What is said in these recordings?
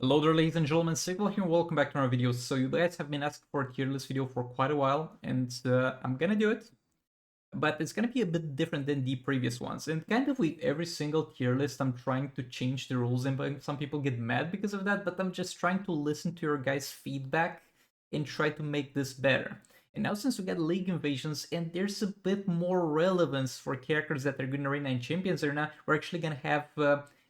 Hello there, ladies and gentlemen, Sigval here, welcome back to our video. So you guys have been asking for a tier list video for quite a while, and I'm gonna do it, but it's gonna be a bit different than the previous ones. And kind of with every single tier list, I'm trying to change the rules, and some people get mad because of that, but I'm just trying to listen to your guys' feedback and try to make this better. And now since we got League Invasions, and there's a bit more relevance for characters that are good in Arena and Champions Arena, we're actually gonna have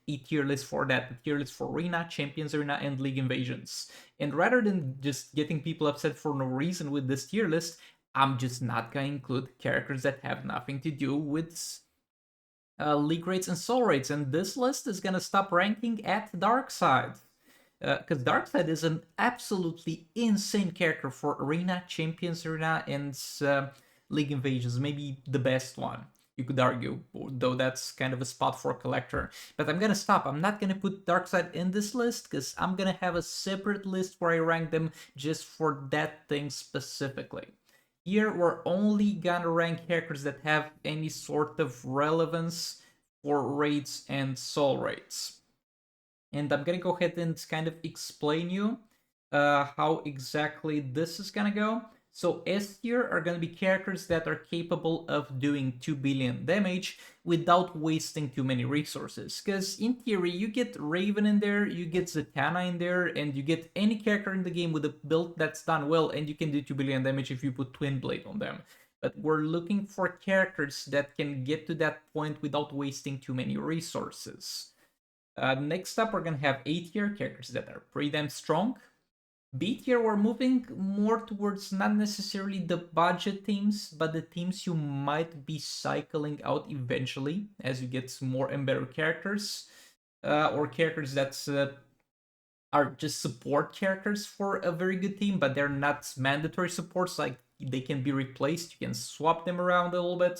a tier list for that, a tier list for Arena, Champions Arena, and League Invasions. And rather than just getting people upset for no reason with this tier list, I'm just not gonna include characters that have nothing to do with league rates and soul rates. And this list is gonna stop ranking at Darkside. Because Darkside is an absolutely insane character for Arena, Champions Arena, and League Invasions. Maybe the best one, you could argue, though that's kind of a spot for a collector. But I'm gonna stop. I'm not gonna put Darkside in this list because I'm gonna have a separate list where I rank them just for that thing specifically. Here, we're only gonna rank characters that have any sort of relevance for rates and soul rates. And I'm gonna go ahead and kind of explain you how exactly this is gonna go. So S tier are gonna be characters that are capable of doing 2 billion damage without wasting too many resources. Because in theory, you get Raven in there, you get Zatanna in there, and you get any character in the game with a build that's done well, and you can do 2 billion damage if you put Twin Blade on them. But we're looking for characters that can get to that point without wasting too many resources. Next up, we're gonna have A tier characters that are pretty damn strong. B tier, we're moving more towards not necessarily the budget teams, but the teams you might be cycling out eventually as you get more and better characters, or characters that are just support characters for a very good team, but they're not mandatory supports, like they can be replaced, you can swap them around a little bit.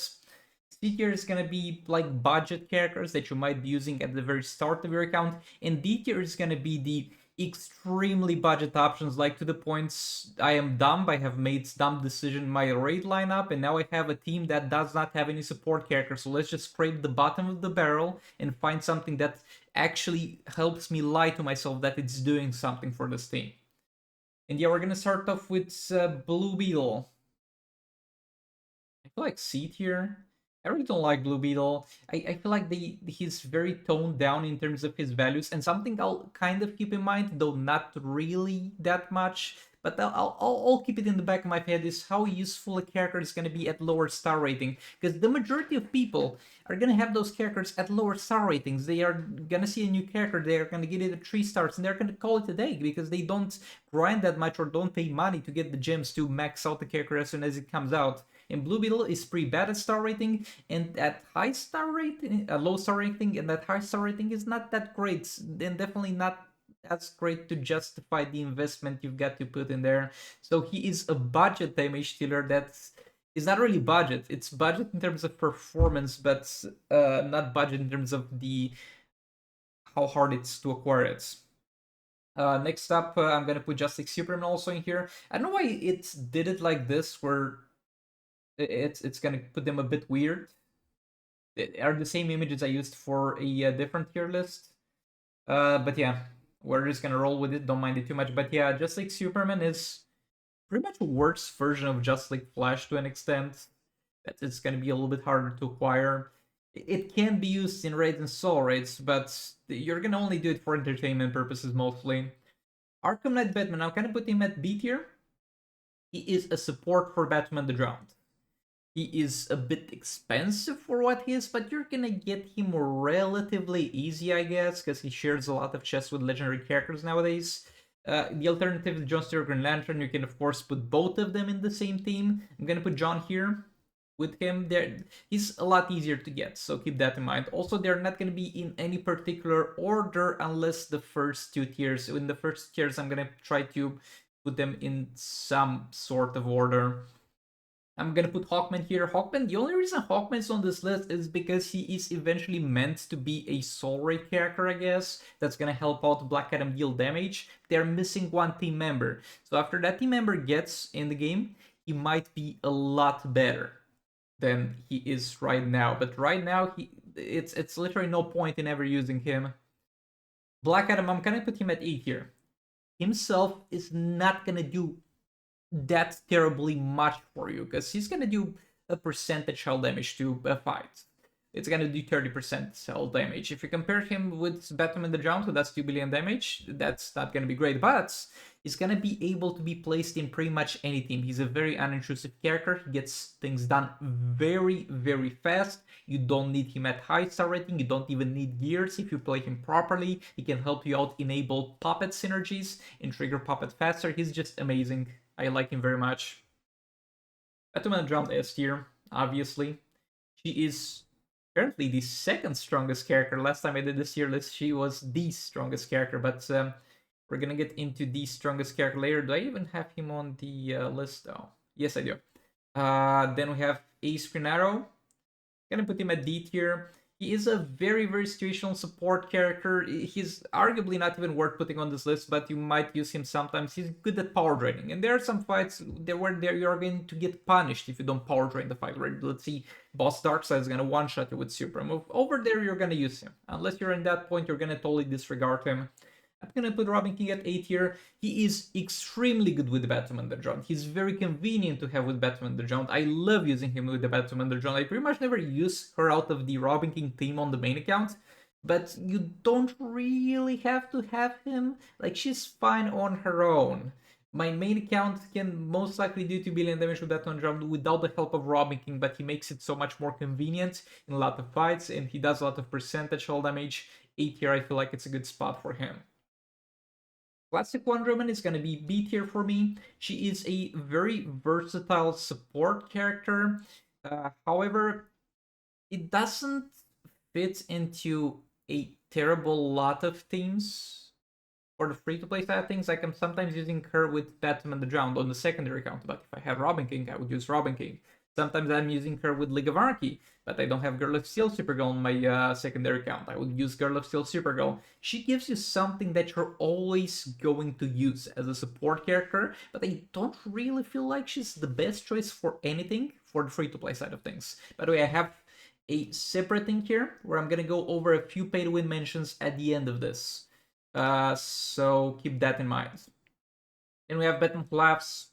C tier is gonna be like budget characters that you might be using at the very start of your account, and D tier is gonna be the extremely budget options, like to the points I am dumb. I have made dumb decision in my raid lineup, and now I have a team that does not have any support characters. So let's just scrape the bottom of the barrel and find something that actually helps me lie to myself that it's doing something for this team. And yeah, we're gonna start off with Blue Beetle. I feel like C tier. I really don't like Blue Beetle. I feel like he's very toned down in terms of his values, and something I'll kind of keep in mind, though not really that much, but I'll keep it in the back of my head, is how useful a character is going to be at lower star rating. Because the majority of people are going to have those characters at lower star ratings. They are going to see a new character, they are going to get it at 3 stars, and they're going to call it a day because they don't grind that much or don't pay money to get the gems to max out the character as soon as it comes out. And Blue Beetle is pretty bad at star rating, and at high star rating, a low star rating, and that high star rating is not that great, and definitely not as great to justify the investment you've got to put in there. So he is a budget damage dealer that is not really budget. It's budget in terms of performance, but not budget in terms of the how hard it's to acquire it. Next up, I'm gonna put Justice Superman also in here. I don't know why it did it like this, where it's gonna put them a bit weird. They are the same images I used for a different tier list. But yeah, we're just gonna roll with it. Don't mind it too much. But yeah, Just Like Superman is pretty much a worse version of Just Like Flash to an extent. That it's gonna be a little bit harder to acquire. It can be used in raids and soul raids, but you're gonna only do it for entertainment purposes mostly. Arkham Knight Batman, I'm gonna put him at B tier. He is a support for Batman the Drowned. He is a bit expensive for what he is, but you're gonna get him relatively easy, I guess, because he shares a lot of chests with legendary characters nowadays. The alternative is John Stewart Green Lantern. You can, of course, put both of them in the same team. I'm gonna put John here with him. There, he's a lot easier to get, so keep that in mind. Also, they're not gonna be in any particular order unless the first two tiers. In the first tiers, I'm gonna try to put them in some sort of order. I'm gonna put Hawkman here. Hawkman, the only reason Hawkman's on this list is because he is eventually meant to be a Soul Ray character, I guess, that's gonna help out Black Adam deal damage. They're missing one team member. So after that team member gets in the game, he might be a lot better than he is right now. But right now, it's literally no point in ever using him. Black Adam, I'm gonna put him at A tier. Himself is not gonna do that terribly much for you because he's gonna do a percentage hull damage to a fight. It's gonna do 30% hull damage. If you compare him with Batman the Drowned, who does 2 billion damage, that's not gonna be great, but he's gonna be able to be placed in pretty much any team. He's a very unintrusive character. He gets things done very, very fast. You don't need him at high star rating. You don't even need gears if you play him properly. He can help you out enable puppet synergies and trigger puppet faster. He's just amazing. I like him very much. Batman Drowned S tier, obviously. She is currently the second strongest character. Last time I did this tier list, she was the strongest character, but we're gonna get into the strongest character later. Do I even have him on the list though? Yes, I do. Then we have Ace Green Arrow. Gonna put him at D tier. He is a very, very situational support character. He's arguably not even worth putting on this list, but you might use him sometimes. He's good at power draining, and there are some fights where you're going to get punished if you don't power drain the fight. Right? Let's see, Boss Darkseid is gonna one-shot you with Super Move. Over there, you're gonna use him. Unless you're in that point, you're gonna totally disregard him. I'm gonna put Robin King at A tier. He is extremely good with the Batman the Drowned. He's very convenient to have with Batman the Drowned. I love using him with the Batman the Drowned. I pretty much never use her out of the Robin King team on the main account, but you don't really have to have him. Like, she's fine on her own. My main account can most likely do 2 billion damage with Batman Drowned without the help of Robin King, but he makes it so much more convenient in a lot of fights, and he does a lot of percentage hull damage. A tier, I feel like it's a good spot for him. Classic Wonder Woman is going to be B tier for me. She is a very versatile support character. However, it doesn't fit into a terrible lot of teams. For the free-to-play side of things, like I'm sometimes using her with Batman the Drowned on the secondary account, but if I have Robin King, I would use Robin King. Sometimes I'm using her with League of Anarchy, but I don't have Girl of Steel Supergirl on my secondary account. I would use Girl of Steel Supergirl. She gives you something that you're always going to use as a support character, but I don't really feel like she's the best choice for anything for the free-to-play side of things. By the way, I have a separate thing here where I'm gonna go over a few pay-to-win mentions at the end of this. So keep that in mind. Then we have Batman Laughs.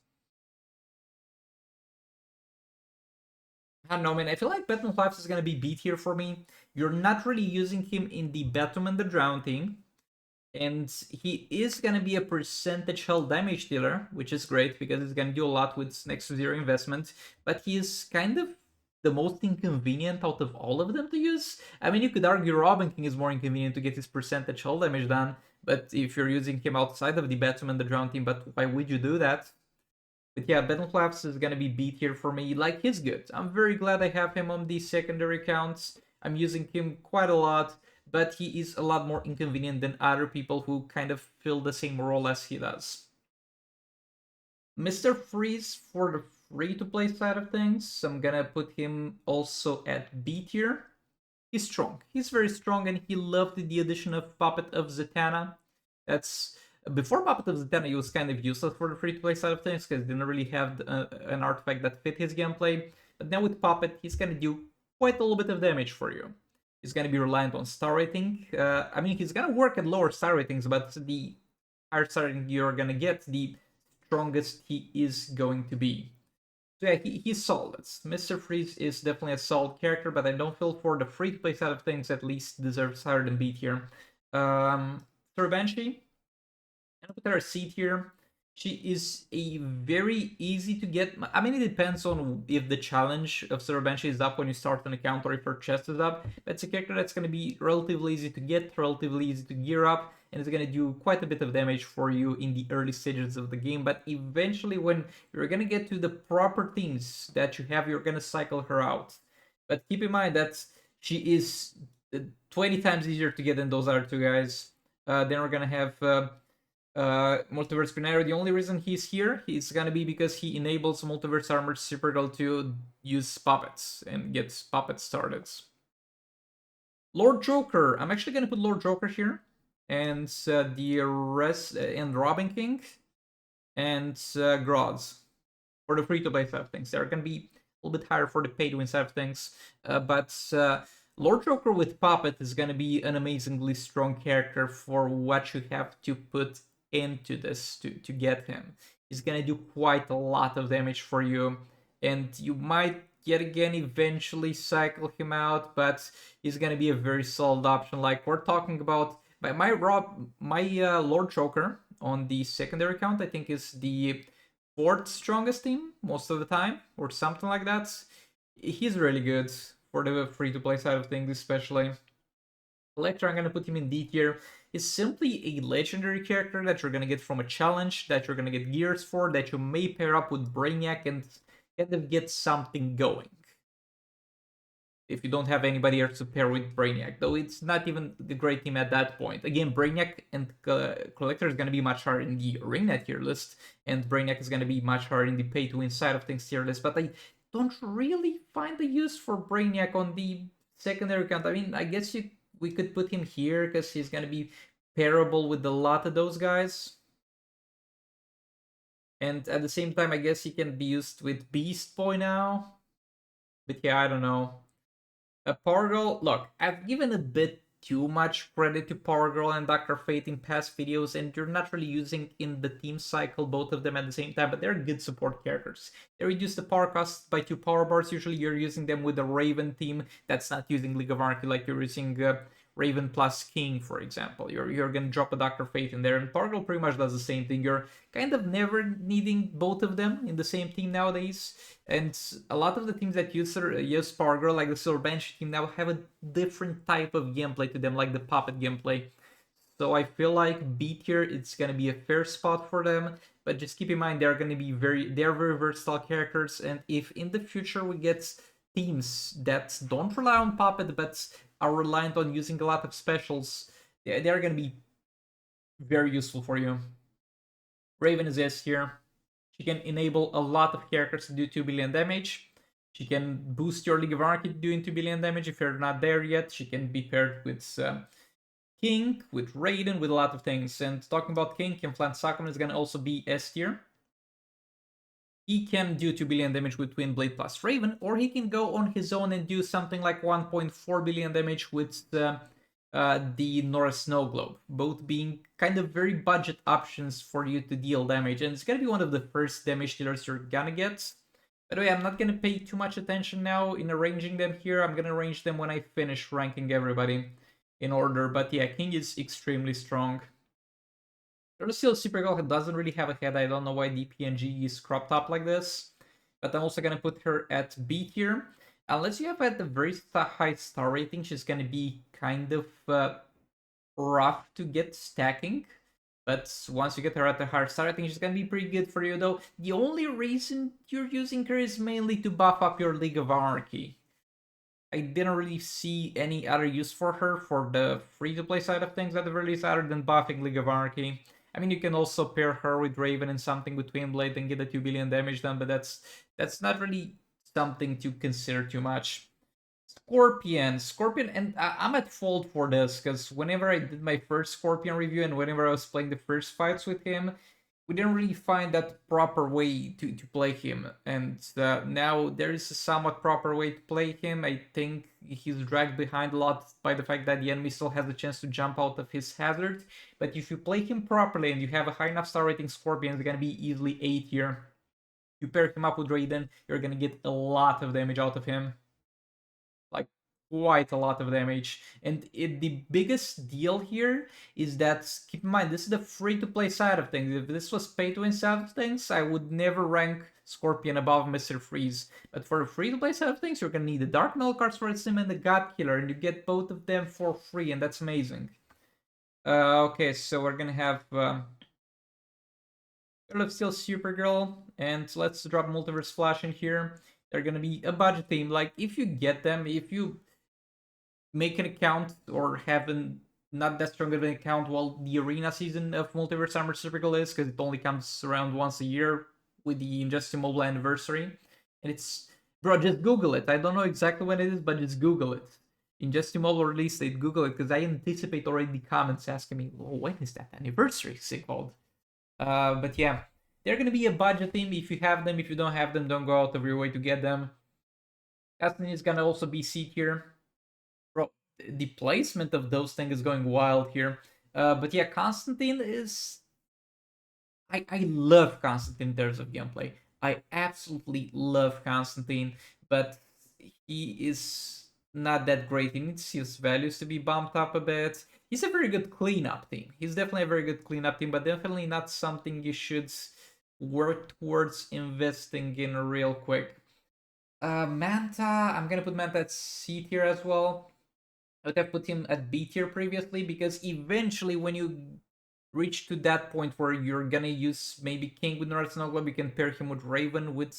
I don't know, man. I feel like Batman Laughs is gonna be B tier for me. You're not really using him in the Batman the Drowned team. And he is gonna be a percentage hull damage dealer, which is great because it's gonna do a lot with next to zero investment. But he is kind of the most inconvenient out of all of them to use. I mean, you could argue Robin King is more inconvenient to get his percentage hull damage done, but if you're using him outside of the Batman the Drowned team, but why would you do that? But yeah, Battleflaps is gonna be B tier for me. Like, he's good. I'm very glad I have him on these secondary accounts. I'm using him quite a lot, but he is a lot more inconvenient than other people who kind of fill the same role as he does. Mr. Freeze for the free-to-play side of things, I'm gonna put him also at B tier. He's strong. He's very strong, and he loved the addition of Puppet of Zatanna. That's before Puppet of Zatanna, he was kind of useless for the free-to-play side of things because he didn't really have an artifact that fit his gameplay. But now with Puppet, he's gonna do quite a little bit of damage for you. He's gonna be reliant on star rating. I mean, he's gonna work at lower star ratings, but the higher star rating you're gonna get, the strongest he is going to be. So yeah, he's solid. Mr. Freeze is definitely a solid character, but I don't feel for the free-to-play side of things at least deserves higher than B tier. Banshee, and put her C tier. She is a very easy to get. I mean, it depends on if the challenge of Sarah Banshee is up when you start an account or if her chest is up. But it's a character that's going to be relatively easy to get, relatively easy to gear up, and it's going to do quite a bit of damage for you in the early stages of the game. But eventually, when you're going to get to the proper teams that you have, you're going to cycle her out. But keep in mind that she is 20 times easier to get than those other two guys. Then we're going to have Multiverse Grenadier. The only reason he's here is gonna be because he enables Multiverse Armored Supergirl to use puppets and get puppets started. Lord Joker. I'm actually gonna put Lord Joker here, and the rest and Robin King and Groz for the free-to-play side of things. They're gonna be a little bit higher for the pay-to-win side of things, but Lord Joker with Puppet is gonna be an amazingly strong character for what you have to put into this to get him. He's gonna do quite a lot of damage for you, and you might yet again eventually cycle him out, but he's gonna be a very solid option. Like we're talking about, my Lord Joker on the secondary account, I think is the fourth strongest team most of the time, or something like that. He's really good for the free to play side of things, especially. Electra, I'm gonna put him in D tier. Is simply a legendary character that you're gonna get from a challenge, that you're gonna get gears for, that you may pair up with Brainiac and kind of get something going if you don't have anybody else to pair with Brainiac, though it's not even the great team at that point. Again, Brainiac and Collector is going to be much higher in the Arena tier list, and Brainiac is going to be much higher in the pay to win side of things tier list, but I don't really find the use for Brainiac on the secondary account. I mean, I guess we could put him here because he's going to be pairable with a lot of those guys. And at the same time, I guess he can be used with Beast Boy now. But yeah, I don't know. Power Girl, look, I've given a bit too much credit to Power Girl and Dr. Fate in past videos, and you're not really using in the team cycle both of them at the same time, but they're good support characters. They reduce the power cost by 2 power bars. Usually you're using them with a Raven team that's not using League of Anarchy, like you're using Raven plus King, for example. You're gonna drop a Dr. Fate in there, and Power Girl pretty much does the same thing. You're kind of never needing both of them in the same team nowadays. And a lot of the teams that use Power Girl, like the Silver Bench team, now have a different type of gameplay to them, like the Puppet gameplay. So I feel like B tier, it's gonna be a fair spot for them. But just keep in mind they're very versatile characters, and if in the future we get teams that don't rely on Puppet but are reliant on using a lot of specials, they're gonna be very useful for you. Raven is S here. She can enable a lot of characters to do 2 billion damage. She can boost your League of Anarchy to doing 2 billion damage if you're not there yet. She can be paired with King, with Raiden, with a lot of things. And talking about King, Flan Sakura is gonna also be S tier. He can do 2 billion damage with Twin Blade plus Raven, or he can go on his own and do something like 1.4 billion damage with the North Snow Globe, both being kind of very budget options for you to deal damage, and it's gonna be one of the first damage dealers you're gonna get. By the way, I'm not gonna pay too much attention now in arranging them here. I'm gonna arrange them when I finish ranking everybody in order, but yeah, King is extremely strong. There's still Supergirl doesn't really have a head. I don't know why DPNG is cropped up like this. But I'm also going to put her at B tier. Unless you have at a very high star rating, she's going to be kind of rough to get stacking. But once you get her at the higher star rating, she's going to be pretty good for you, though. The only reason you're using her is mainly to buff up your League of Anarchy. I didn't really see any other use for her for the free-to-play side of things at the very least, other than buffing League of Anarchy. I mean, you can also pair her with Raven and something with Twin Blade and get a 2 billion damage done, but that's not really something to consider too much. Scorpion, and I'm at fault for this, because whenever I did my first Scorpion review and whenever I was playing the first fights with him, we didn't really find that proper way to play him. And now there is a somewhat proper way to play him. I think he's dragged behind a lot by the fact that the enemy still has a chance to jump out of his hazard. But if you play him properly and you have a high enough star rating, Scorpion is going to be easily A tier. You pair him up with Raiden, you're going to get a lot of damage out of him. Like, quite a lot of damage. And the biggest deal here is that, keep in mind, this is the free-to-play side of things. If this was pay-to-win side of things, I would never rank Scorpion above Mr. Freeze. But for the free-to-play side of things, you're gonna need the Dark Metal cards for Sim and the God Killer, and you get both of them for free, and that's amazing. Okay, so we're gonna have Girl of Steel, Supergirl, and let's drop Multiverse Flash in here. They're gonna be a budget team. Like, if you get them, if you make an account or have not that strong of an account while the arena season of Multiverse Armor Supergirl is, because it only comes around once a year with the Injustice Mobile anniversary. And it's, bro, just Google it. I don't know exactly when it is, but just Google it. Injustice Mobile release date, Google it, because I anticipate already the comments asking me, well, when is that anniversary, Sigvald? But yeah, they're gonna be a budget team if you have them. If you don't have them, don't go out of your way to get them. Castlin is gonna also be C tier. the placement of those things is going wild here. But yeah, Constantine is. I love Constantine in terms of gameplay. I absolutely love Constantine, but he is not that great. He needs his values to be bumped up a bit. He's a very good cleanup team. He's definitely a very good cleanup team, but definitely not something you should work towards investing in real quick. Manta, I'm gonna put Manta at C tier as well. I would have put him at B tier previously because eventually, when you reach to that point where you're gonna use maybe King with North Snowglobe, you can pair him with Raven with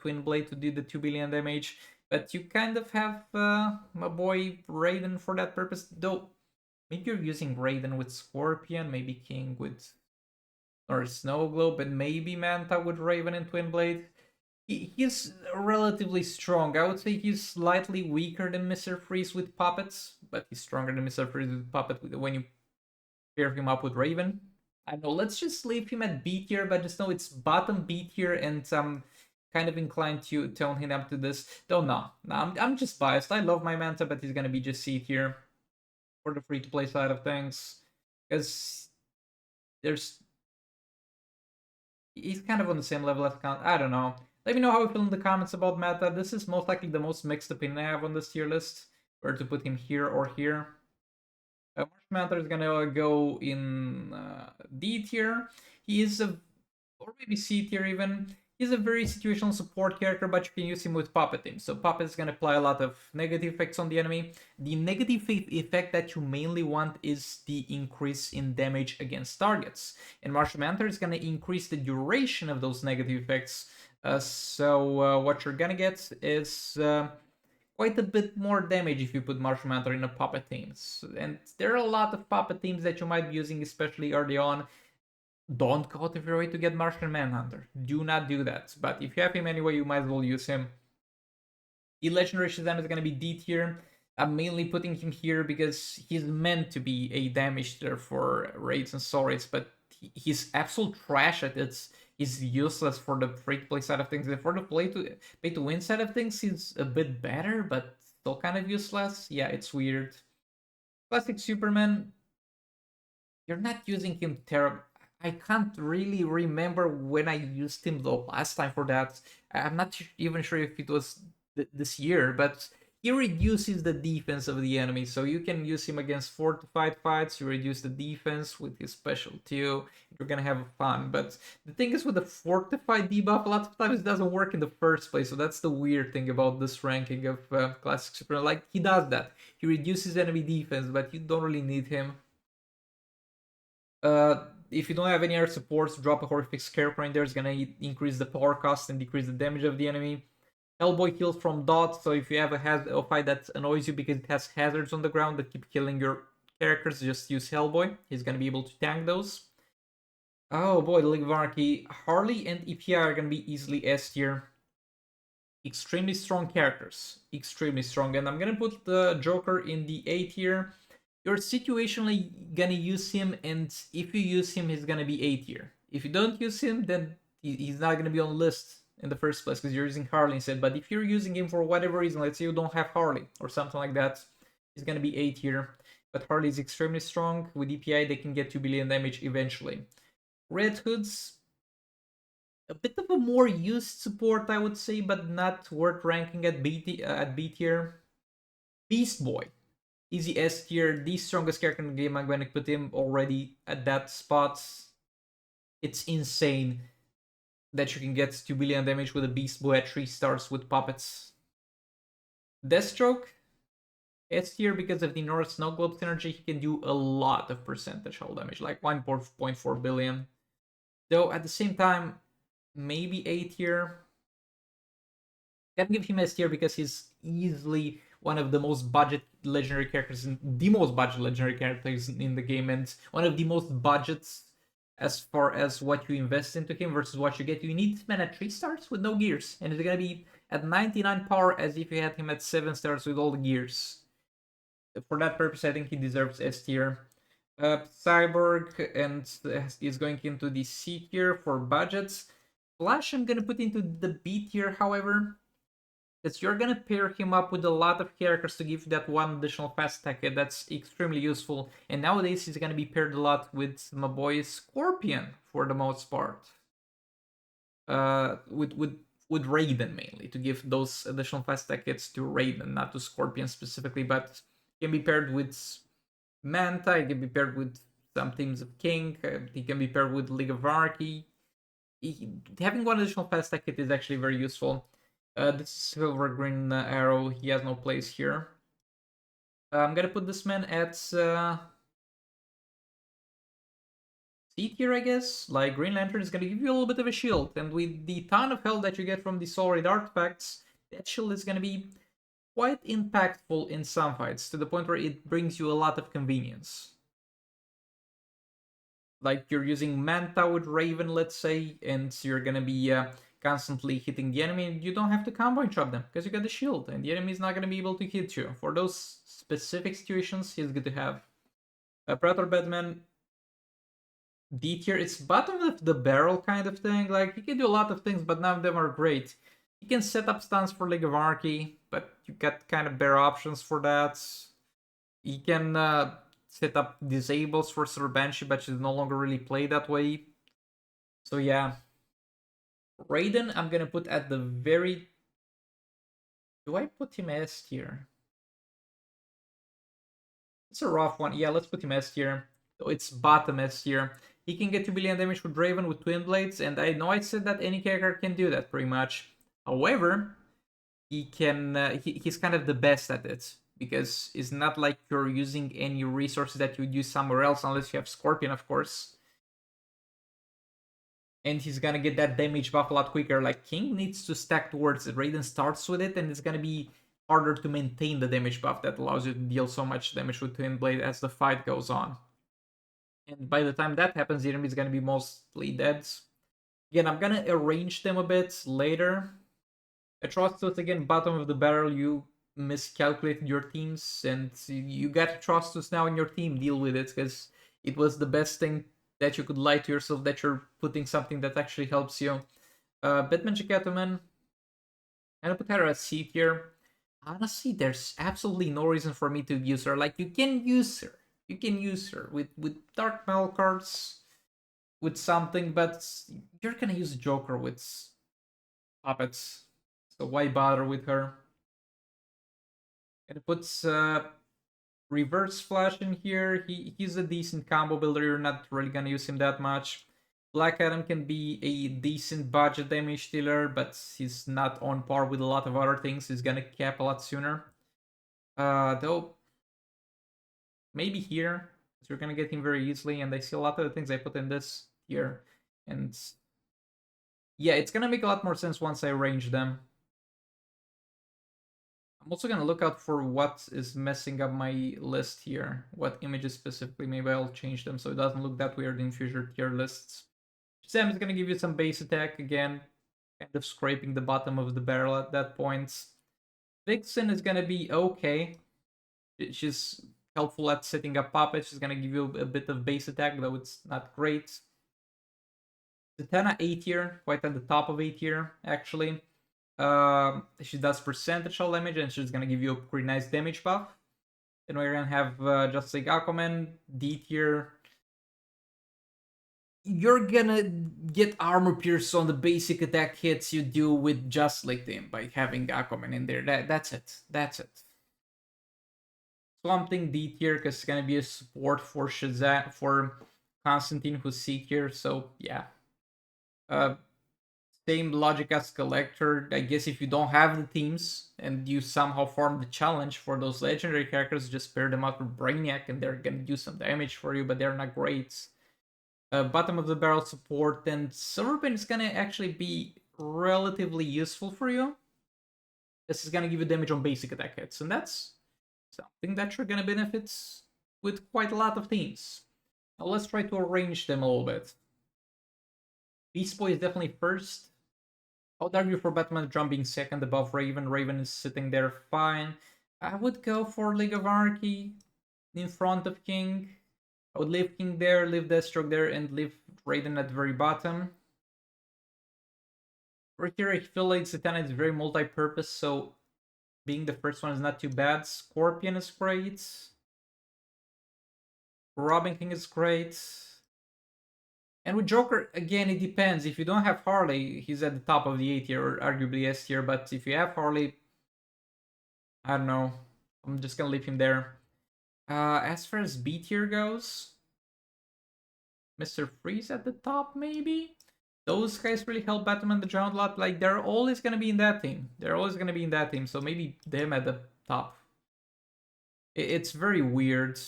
Twin Blade to do the 2 billion damage. But you kind of have my boy Raven for that purpose, though. Maybe you're using Raven with Scorpion, maybe King with North Snowglobe, and maybe Manta with Raven and Twin Blade. He's relatively strong. I would say he's slightly weaker than Mr. Freeze with puppets, but he's stronger than Mr. Freeze with puppet when you pair him up with Raven. I don't know, let's just leave him at B tier, but just know it's bottom B tier, and I'm kind of inclined to tone him up to this. Though no, I'm just biased. I love my Manta, but he's gonna be just C tier for the free-to-play side of things. Because there's he's kind of on the same level as Count. I don't know. Let me know how you feel in the comments about Meta. This is most likely the most mixed opinion I have on this tier list. Where to put him here or here. Marsh Manta is gonna go in D tier. He is a, or maybe C tier even. He's a very situational support character, but you can use him with Puppet Team. So Puppet is going to apply a lot of negative effects on the enemy. The negative effect that you mainly want is the increase in damage against targets. And Martial Mantle is going to increase the duration of those negative effects. So what you're going to get is quite a bit more damage if you put Martial Mantle in a Puppet Team. And there are a lot of Puppet Teams that you might be using, especially early on. Don't go out of your way to get Martian Manhunter. Do not do that. But if you have him anyway, you might as well use him. The Legendary Shazam is going to be D tier. I'm mainly putting him here because he's meant to be a damage dealer for raids and soul raids, but he's absolute trash at it. He's useless for the free-to-play side of things. And for the pay-to-win side of things, he's a bit better, but still kind of useless. Yeah, it's weird. Classic Superman, you're not using him terrible. I can't really remember when I used him the last time for that. I'm not even sure if it was this year, but he reduces the defense of the enemy. So you can use him against fortified fights. You reduce the defense with his special too. You're gonna have fun. But the thing is, with the fortified debuff, a lot of times it doesn't work in the first place. So that's the weird thing about this ranking of Classic Superman. Like, he does that. He reduces enemy defense, but you don't really need him. If you don't have any other supports, drop a horrific scarecrow in there. It's gonna increase the power cost and decrease the damage of the enemy. Hellboy kills from dot, so if you have a fight that annoys you because it has hazards on the ground that keep killing your characters, just use Hellboy. He's gonna be able to tank those. Oh boy, the League of Anarchy. Harley and EPI are gonna be easily S tier. Extremely strong characters. Extremely strong. And I'm gonna put the Joker in the A tier. You're situationally gonna use him, and if you use him, he's gonna be A tier. If you don't use him, then he's not gonna be on the list in the first place because you're using Harley instead. But if you're using him for whatever reason, let's say you don't have Harley or something like that, he's gonna be A tier. But Harley is extremely strong. With DPI, they can get 2 billion damage eventually. Red Hoods, a bit of a more used support, I would say, but not worth ranking at B tier. Beast Boy, easy S tier, the strongest character in the game. I'm going to put him already at that spot. It's insane that you can get 2 billion damage with a Beast Boy at 3 stars with puppets. Deathstroke, S tier because of the North Snow Globe synergy. He can do a lot of percentage hull damage, like 1.4 billion. Though at the same time, maybe A tier. Can give him S tier because he's easily one of the most budget legendary characters, the most budget legendary characters in the game, and one of the most budgets as far as what you invest into him versus what you get. You need him at 3 stars with no gears, and it's gonna be at 99 power as if you had him at 7 stars with all the gears. For that purpose, I think he deserves S tier. Cyborg and is going into the C tier for budgets. Flash, I'm gonna put into the B tier, however, Because you're gonna pair him up with a lot of characters to give you that one additional fast attack hit that's extremely useful. And nowadays he's gonna be paired a lot with my boy Scorpion for the most part. With Raiden mainly to give those additional fast attack hits to Raiden, not to Scorpion specifically, but can be paired with Manta, it can be paired with some teams of King, he can be paired with League of Anarchy. Having one additional fast attack hit is actually very useful. This is Silver Green Arrow, he has no place here. I'm gonna put this man at C tier, I guess. Like, Green Lantern is gonna give you a little bit of a shield, and with the ton of health that you get from the Soul Raid artifacts, that shield is gonna be quite impactful in some fights, to the point where it brings you a lot of convenience. Like, you're using Manta with Raven, let's say, and you're gonna be constantly hitting the enemy, you don't have to combo and chop them, because you got the shield, and the enemy is not gonna be able to hit you. For those specific situations, he's good to have. Predator Batman, D tier, it's bottom of the barrel kind of thing. Like, he can do a lot of things, but none of them are great. You can set up stuns for League of Anarchy, but you got kind of bare options for that. You can set up disables for Sir Banshee, but she's no longer really play that way. So yeah. Raiden, I'm gonna put at the very... Do I put him S tier? It's a rough one. Yeah, let's put him S tier. So it's bottom S tier. He can get 2 billion damage with Raven with Twin Blades, and I know I said that any character can do that pretty much. However, he's kind of the best at it, because it's not like you're using any resources that you would use somewhere else, unless you have Scorpion, of course. And he's gonna get that damage buff a lot quicker. Like, King needs to stack towards it. Raiden starts with it, and it's gonna be harder to maintain the damage buff that allows you to deal so much damage with Twin Blade as the fight goes on. And by the time that happens, the enemy is gonna be mostly dead. Again, I'm gonna arrange them a bit later. Atrocitus, again, bottom of the barrel, you miscalculated your teams, and you got Atrocitus now in your team, deal with it, because it was the best thing that you could lie to yourself that you're putting something that actually helps you. Batman Catwoman, and put her at C tier. Honestly, there's absolutely no reason for me to use her. Like, you can use her. You can use her with Dark Metal cards, with something, but you're gonna use Joker with puppets. So why bother with her? And it puts Reverse Flash in here. He's a decent combo builder. You're not really gonna use him that much. Black Adam can be a decent budget damage dealer, but he's not on par with a lot of other things. He's gonna cap a lot sooner. Though, maybe here, because you're gonna get him very easily, and I see a lot of the things I put in this here. And yeah, it's gonna make a lot more sense once I arrange them. I'm also gonna look out for what is messing up my list here. What images specifically, maybe I'll change them so it doesn't look that weird in future tier lists. Sam is gonna give you some base attack again, kind of scraping the bottom of the barrel at that point. Vixen is gonna be okay. She's helpful at setting up puppets. She's gonna give you a bit of base attack, though it's not great. Zatanna A tier, quite at the top of A tier, actually. She does percentage damage, and she's gonna give you a pretty nice damage buff. Then we're gonna have just like Aquaman, D tier. You're gonna get armor pierce on the basic attack hits you do with just like them by having Aquaman in there. That's it. That's it. Swamp Thing D tier, because it's gonna be a support for Shazam, for Constantine, who's C tier. So yeah. Same logic as Collector. I guess if you don't have the teams and you somehow form the challenge for those legendary characters, just pair them up with Brainiac and they're gonna do some damage for you, but they're not great. Bottom of the barrel support, then Silverpain is gonna actually be relatively useful for you. This is gonna give you damage on basic attack hits, and that's something that you're gonna benefit with quite a lot of teams. Now let's try to arrange them a little bit. Beast Boy is definitely first. I would argue for Batman jumping second above Raven. Raven is sitting there fine. I would go for League of Anarchy in front of King. I would leave King there, leave Deathstroke there, and leave Raiden at the very bottom. For here, I feel like Zatanna is very multi-purpose, so being the first one is not too bad. Scorpion is great. Robin King is great. And with Joker, again, it depends. If you don't have Harley, he's at the top of the A tier, or arguably S tier. But if you have Harley, I don't know. I'm just gonna leave him there. As far as B tier goes, Mr. Freeze at the top, maybe? Those guys really help Batman the Giant a lot. Like, they're always gonna be in that team. They're always gonna be in that team, so maybe them at the top. It's very weird.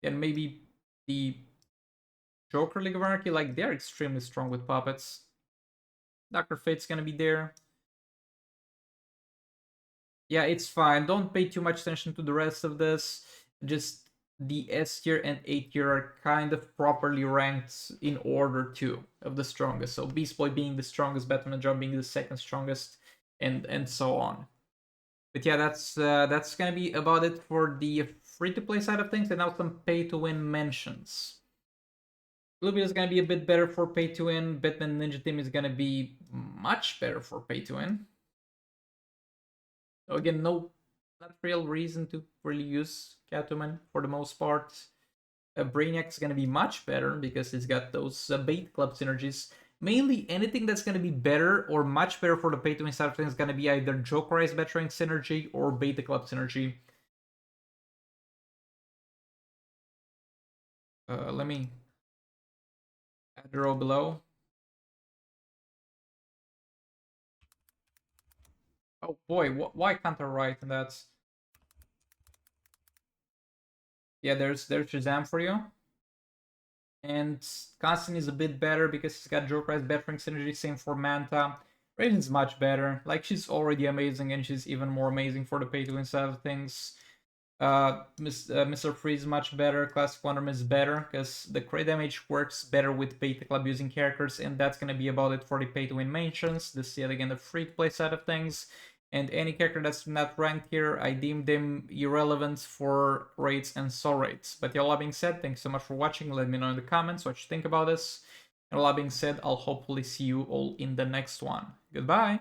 And maybe the Joker League of Anarchy, like, they're extremely strong with puppets. Dr. Fate's gonna be there. Yeah, it's fine. Don't pay too much attention to the rest of this. Just the S tier and A tier are kind of properly ranked in order too of the strongest. So Beast Boy being the strongest, Batman Jump being the second strongest, and so on. But yeah, that's gonna be about it for the free to play side of things, and now some pay to win mentions. Bluebeard is gonna be a bit better for pay to win. Batman Ninja Team is gonna be much better for pay to win. So again, no, not real reason to really use Catwoman for the most part. Brainiac is gonna be much better because it's got those Bait Club synergies. Mainly, anything that's gonna be better or much better for the pay to win side of things is gonna be either Jokerize Veteran synergy or Beta Club synergy. Let me add the row below. Oh boy, why can't I write? And that's yeah. There's Shazam for you. And Constantine is a bit better because he's got Joker's Battering synergy, same for Manta. Raiden's much better. Like, she's already amazing, and she's even more amazing for the pay-to-win side of things. Mr. Freeze is much better. Classic Wonder Woman is better, because the crit damage works better with Beta Club using characters, and that's gonna be about it for the pay-to-win mentions. This is yet again the free-to-play side of things. And any character that's not ranked here, I deem them irrelevant for rates and soul rates. But yeah, all that being said, thanks so much for watching. Let me know in the comments what you think about this. And all that being said, I'll hopefully see you all in the next one. Goodbye!